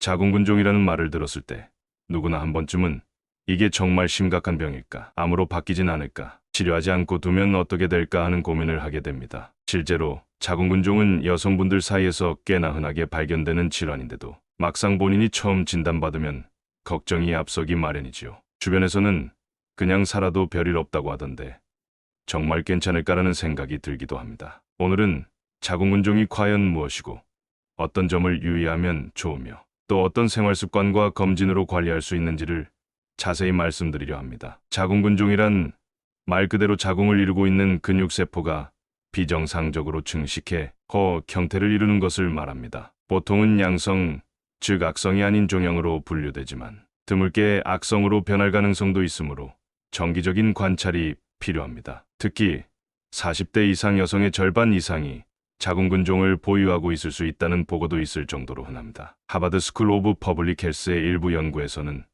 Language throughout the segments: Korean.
자궁근종이라는 말을 들었을 때 누구나 한 번쯤은 이게 정말 심각한 병일까? 암으로 바뀌진 않을까? 치료하지 않고 두면 어떻게 될까 하는 고민을 하게 됩니다. 실제로 자궁근종은 여성분들 사이에서 꽤나 흔하게 발견되는 질환인데도 막상 본인이 처음 진단받으면 걱정이 앞서기 마련이지요. 주변에서는 그냥 살아도 별일 없다고 하던데 정말 괜찮을까라는 생각이 들기도 합니다. 오늘은 자궁근종이 과연 무엇이고 어떤 점을 유의하면 좋으며 또 어떤 생활습관과 검진으로 관리할 수 있는지를 자세히 말씀드리려 합니다. 자궁근종이란 말 그대로 자궁을 이루고 있는 근육세포가 비정상적으로 증식해 형태를 이루는 것을 말합니다. 보통은 양성, 즉 악성이 아닌 종양으로 분류되지만 드물게 악성으로 변할 가능성도 있으므로 정기적인 관찰이 필요합니다. 특히 40대 이상 여성의 절반 이상이 자궁근종을 보유하고 있을 수 있다는 보고도 있을 정도로 흔합니다. 하버드 스쿨 오브 퍼블릭 헬스의 일부 연구에서는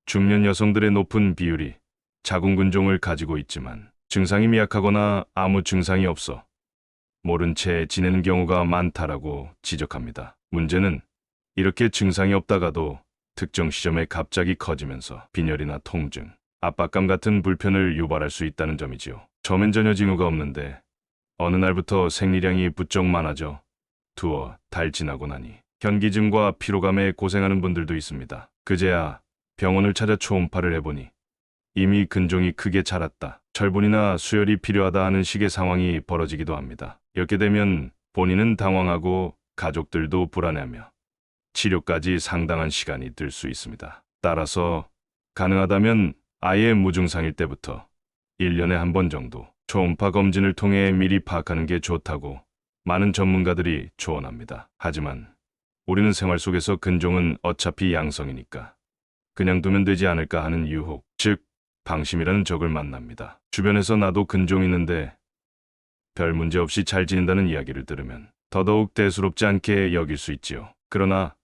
중년 여성들의 높은 비율이 자궁근종을 가지고 있지만 증상이 미약하거나 아무 증상이 없어 모른 채 지내는 경우가 많다라고 지적합니다. 문제는 이렇게 증상이 없다가도 특정 시점에 갑자기 커지면서 빈혈이나 통증, 압박감 같은 불편을 유발할 수 있다는 점이지요. 처음엔 전혀 징후가 없는데 어느 날부터 생리량이 부쩍 많아져 두어 달 지나고 나니 현기증과 피로감에 고생하는 분들도 있습니다. 그제야 병원을 찾아 초음파를 해보니 이미 근종이 크게 자랐다, 철분이나 수혈이 필요하다 하는 식의 상황이 벌어지기도 합니다. 이렇게 되면 본인은 당황하고 가족들도 불안해하며 치료까지 상당한 시간이 들 수 있습니다. 따라서 가능하다면 아예 무증상일 때부터 1년에 한 번 정도 초음파 검진을 통해 미리 파악하는 게 좋다고 많은 전문가들이 조언합니다. 하지만 우리는 생활 속에서 근종은 어차피 양성이니까 그냥 두면 되지 않을까 하는 유혹, 즉 방심이라는 적을 만납니다. 주변에서 나도 근종 있는데 별 문제 없이 잘 지낸다는 이야기를 들으면 더더욱 대수롭지 않게 여길 수 있지요. 그러나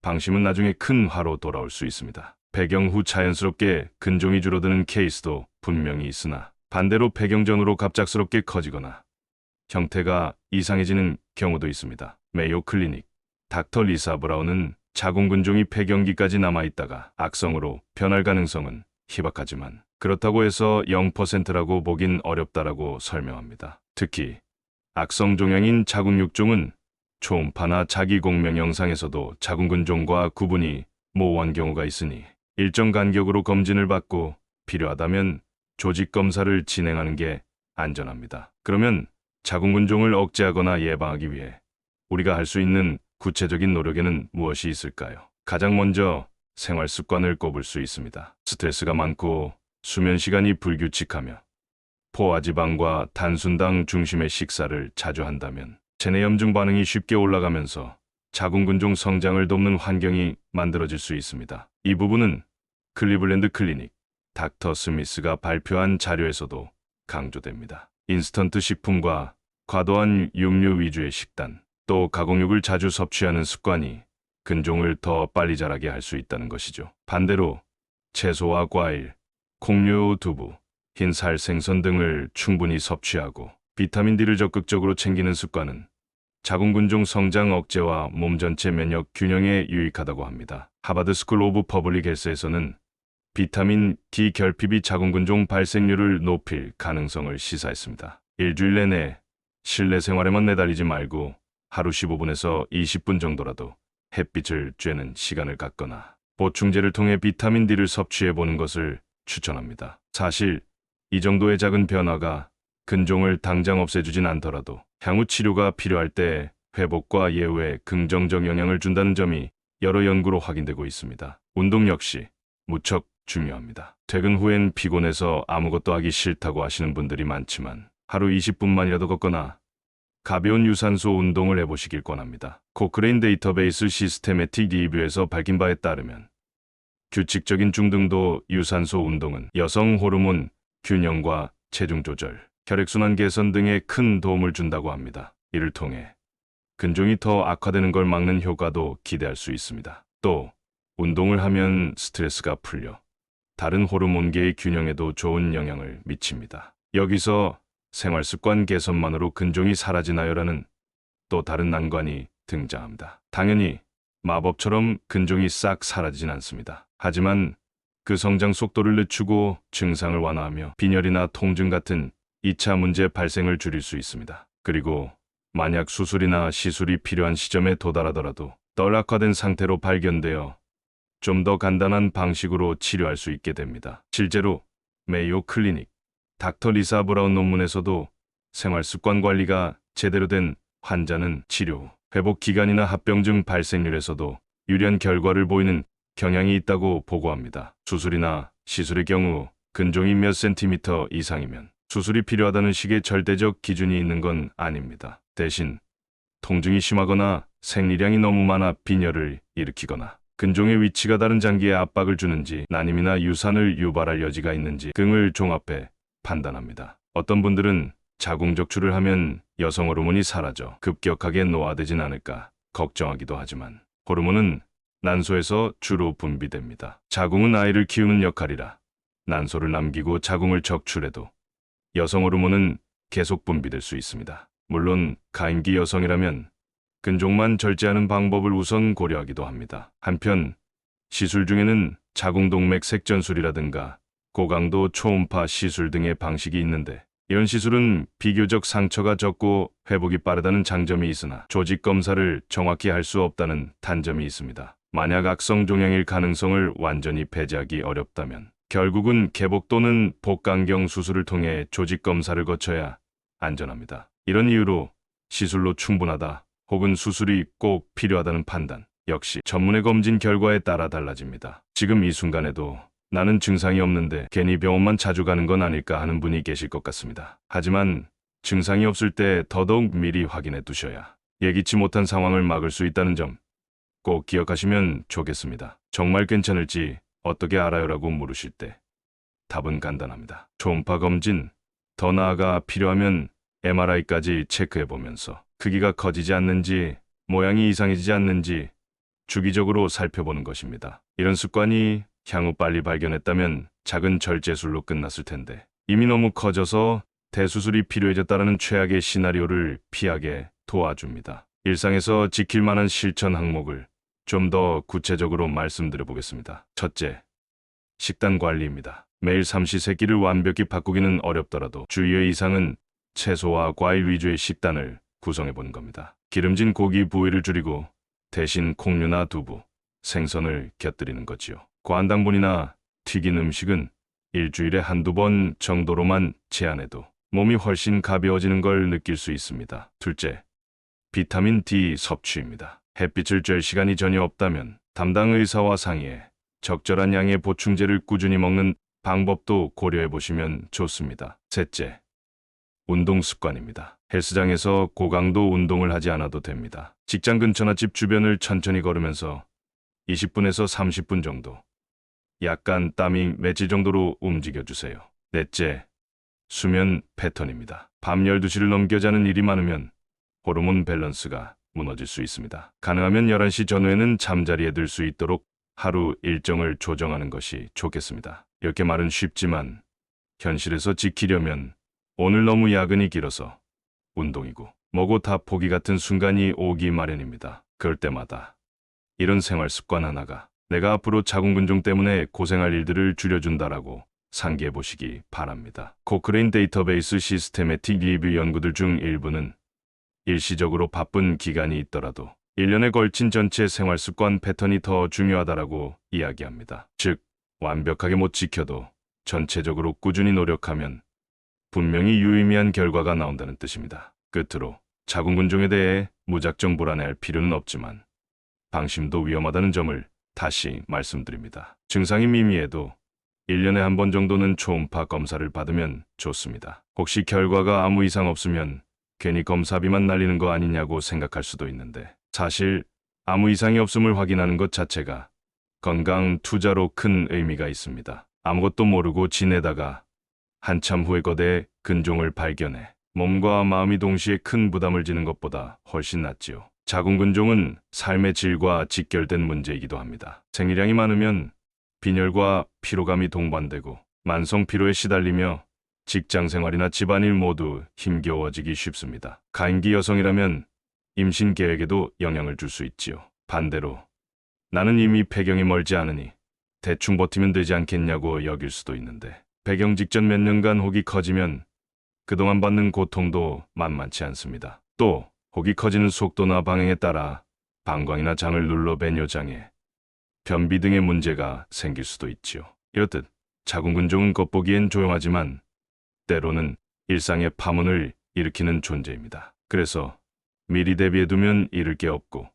방심은 나중에 큰 화로 돌아올 수 있습니다. 배경 후 자연스럽게 근종이 줄어드는 케이스도 분명히 있으나 반대로 배경 전으로 갑작스럽게 커지거나 형태가 이상해지는 경우도 있습니다. 메이오 클리닉 닥터 리사 브라운은 자궁근종이 폐경기까지 남아있다가 악성으로 변할 가능성은 희박하지만 그렇다고 해서 0%라고 보긴 어렵다라고 설명합니다. 특히 악성 종양인 자궁육종은 초음파나 자기공명 영상에서도 자궁근종과 구분이 모호한 경우가 있으니 일정 간격으로 검진을 받고 필요하다면 조직 검사를 진행하는 게 안전합니다. 그러면 자궁근종을 억제하거나 예방하기 위해 우리가 할 수 있는 구체적인 노력에는 무엇이 있을까요? 가장 먼저 생활 습관을 꼽을 수 있습니다. 스트레스가 많고 수면 시간이 불규칙하며 포화지방과 단순당 중심의 식사를 자주 한다면 체내 염증 반응이 쉽게 올라가면서 자궁근종 성장을 돕는 환경이 만들어질 수 있습니다. 이 부분은 클리블랜드 클리닉 닥터 스미스가 발표한 자료에서도 강조됩니다. 인스턴트 식품과 과도한 육류 위주의 식단, 또 가공육을 자주 섭취하는 습관이 근종을 더 빨리 자라게 할 수 있다는 것이죠. 반대로 채소와 과일, 콩류, 두부, 흰살 생선 등을 충분히 섭취하고 비타민 D를 적극적으로 챙기는 습관은 자궁근종 성장 억제와 몸 전체 면역 균형에 유익하다고 합니다. 하버드 스쿨 오브 퍼블릭 헬스에서는 비타민 D 결핍이 자궁근종 발생률을 높일 가능성을 시사했습니다. 일주일 내내 실내 생활에만 내달리지 말고 하루 15분에서 20분 정도라도 햇빛을 쬐는 시간을 갖거나 보충제를 통해 비타민 D를 섭취해보는 것을 추천합니다. 사실 이 정도의 작은 변화가 근종을 당장 없애주진 않더라도 향후 치료가 필요할 때 회복과 예후에 긍정적 영향을 준다는 점이 여러 연구로 확인되고 있습니다. 운동 역시 무척 중요합니다. 퇴근 후엔 피곤해서 아무것도 하기 싫다고 하시는 분들이 많지만 하루 20분만이라도 걷거나 가벼운 유산소 운동을 해보시길 권합니다. 코크레인 데이터베이스 시스테매틱 리뷰에서 밝힌 바에 따르면 규칙적인 중등도 유산소 운동은 여성 호르몬 균형과 체중 조절, 혈액순환 개선 등에 큰 도움을 준다고 합니다. 이를 통해 근종이 더 악화되는 걸 막는 효과도 기대할 수 있습니다. 또 운동을 하면 스트레스가 풀려 다른 호르몬계의 균형에도 좋은 영향을 미칩니다. 여기서 생활습관 개선만으로 근종이 사라지나요라는 또 다른 난관이 등장합니다. 당연히 마법처럼 근종이 싹 사라지진 않습니다. 하지만 그 성장 속도를 늦추고 증상을 완화하며 빈혈이나 통증 같은 2차 문제 발생을 줄일 수 있습니다. 그리고 만약 수술이나 시술이 필요한 시점에 도달하더라도 덜 악화된 상태로 발견되어 좀 더 간단한 방식으로 치료할 수 있게 됩니다. 실제로 메이오 클리닉 닥터 리사 브라운 논문에서도 생활습관 관리가 제대로 된 환자는 치료 후 회복 기간이나 합병증 발생률에서도 유리한 결과를 보이는 경향이 있다고 보고합니다. 수술이나 시술의 경우 근종이 몇 센티미터 이상이면 수술이 필요하다는 식의 절대적 기준이 있는 건 아닙니다. 대신 통증이 심하거나 생리량이 너무 많아 빈혈을 일으키거나 근종의 위치가 다른 장기에 압박을 주는지 난임이나 유산을 유발할 여지가 있는지 등을 종합해 판단합니다. 어떤 분들은 자궁 적출을 하면 여성 호르몬이 사라져 급격하게 노화되진 않을까 걱정하기도 하지만 호르몬은 난소에서 주로 분비됩니다. 자궁은 아이를 키우는 역할이라 난소를 남기고 자궁을 적출해도 여성 호르몬은 계속 분비될 수 있습니다. 물론 가임기 여성이라면 근종만 절제하는 방법을 우선 고려하기도 합니다. 한편 시술 중에는 자궁동맥 색전술이라든가 고강도 초음파 시술 등의 방식이 있는데 이런 시술은 비교적 상처가 적고 회복이 빠르다는 장점이 있으나 조직 검사를 정확히 할 수 없다는 단점이 있습니다. 만약 악성 종양일 가능성을 완전히 배제하기 어렵다면 결국은 개복 또는 복강경 수술을 통해 조직 검사를 거쳐야 안전합니다. 이런 이유로 시술로 충분하다 혹은 수술이 꼭 필요하다는 판단 역시 전문의 검진 결과에 따라 달라집니다. 지금 이 순간에도 나는 증상이 없는데 괜히 병원만 자주 가는 건 아닐까 하는 분이 계실 것 같습니다. 하지만 증상이 없을 때 더더욱 미리 확인해 두셔야 예기치 못한 상황을 막을 수 있다는 점 꼭 기억하시면 좋겠습니다. 정말 괜찮을지 어떻게 알아요라고 물으실 때 답은 간단합니다. 초음파 검진, 더 나아가 필요하면 MRI까지 체크해 보면서 크기가 커지지 않는지, 모양이 이상해지지 않는지 주기적으로 살펴보는 것입니다. 이런 습관이 향후 빨리 발견했다면 작은 절제술로 끝났을 텐데 이미 너무 커져서 대수술이 필요해졌다는 최악의 시나리오를 피하게 도와줍니다. 일상에서 지킬 만한 실천 항목을 좀 더 구체적으로 말씀드려 보겠습니다. 첫째, 식단 관리입니다. 매일 삼시세끼를 완벽히 바꾸기는 어렵더라도 주 2회 이상은 채소와 과일 위주의 식단을 구성해 보는 겁니다. 기름진 고기 부위를 줄이고 대신 콩류나 두부, 생선을 곁들이는 거지요. 고한당분이나 튀긴 음식은 일주일에 한두 번 정도로만 제한해도 몸이 훨씬 가벼워지는 걸 느낄 수 있습니다. 둘째, 비타민 D 섭취입니다. 햇빛을 쬐 시간이 전혀 없다면 담당 의사와 상의해 적절한 양의 보충제를 꾸준히 먹는 방법도 고려해 보시면 좋습니다. 셋째, 운동 습관입니다. 헬스장에서 고강도 운동을 하지 않아도 됩니다. 직장 근처나 집 주변을 천천히 걸으면서 20분에서 30분 정도, 약간 땀이 맺힐 정도로 움직여주세요. 넷째, 수면 패턴입니다. 밤 12시를 넘겨 자는 일이 많으면 호르몬 밸런스가 무너질 수 있습니다. 가능하면 11시 전후에는 잠자리에 들 수 있도록 하루 일정을 조정하는 것이 좋겠습니다. 이렇게 말은 쉽지만 현실에서 지키려면 오늘 너무 야근이 길어서 운동이고 뭐고 다 포기 같은 순간이 오기 마련입니다. 그럴 때마다 이런 생활 습관 하나가 내가 앞으로 자궁근종 때문에 고생할 일들을 줄여준다라고 상기해 보시기 바랍니다. 코크레인 데이터베이스 시스테매틱 리뷰 연구들 중 일부는 일시적으로 바쁜 기간이 있더라도 1년에 걸친 전체 생활 습관 패턴이 더 중요하다라고 이야기합니다. 즉, 완벽하게 못 지켜도 전체적으로 꾸준히 노력하면 분명히 유의미한 결과가 나온다는 뜻입니다. 끝으로 자궁근종에 대해 무작정 불안해할 필요는 없지만 방심도 위험하다는 점을 다시 말씀드립니다. 증상이 미미해도 1년에 한 번 정도는 초음파 검사를 받으면 좋습니다. 혹시 결과가 아무 이상 없으면 괜히 검사비만 날리는 거 아니냐고 생각할 수도 있는데 사실 아무 이상이 없음을 확인하는 것 자체가 건강 투자로 큰 의미가 있습니다. 아무것도 모르고 지내다가 한참 후에 거대 근종을 발견해 몸과 마음이 동시에 큰 부담을 지는 것보다 훨씬 낫지요. 자궁근종은 삶의 질과 직결된 문제이기도 합니다. 생리량이 많으면 빈혈과 피로감이 동반되고 만성 피로에 시달리며 직장 생활이나 집안일 모두 힘겨워지기 쉽습니다. 가임기 여성이라면 임신 계획에도 영향을 줄 수 있지요. 반대로 나는 이미 폐경이 멀지 않으니 대충 버티면 되지 않겠냐고 여길 수도 있는데 폐경 직전 몇 년간 혹이 커지면 그동안 받는 고통도 만만치 않습니다. 또 혹이 커지는 속도나 방향에 따라 방광이나 장을 눌러벤 요장에 변비 등의 문제가 생길 수도 있지요. 이렇듯 자궁근종은 겉보기엔 조용하지만 때로는 일상의 파문을 일으키는 존재입니다. 그래서 미리 대비해두면 잃을 게 없고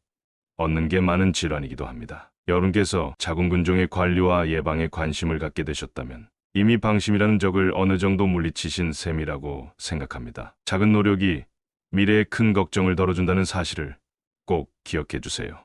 얻는 게 많은 질환이기도 합니다. 여러분께서 자궁근종의 관리와 예방에 관심을 갖게 되셨다면 이미 방심이라는 적을 어느 정도 물리치신 셈이라고 생각합니다. 작은 노력이 미래의 큰 걱정을 덜어준다는 사실을 꼭 기억해 주세요.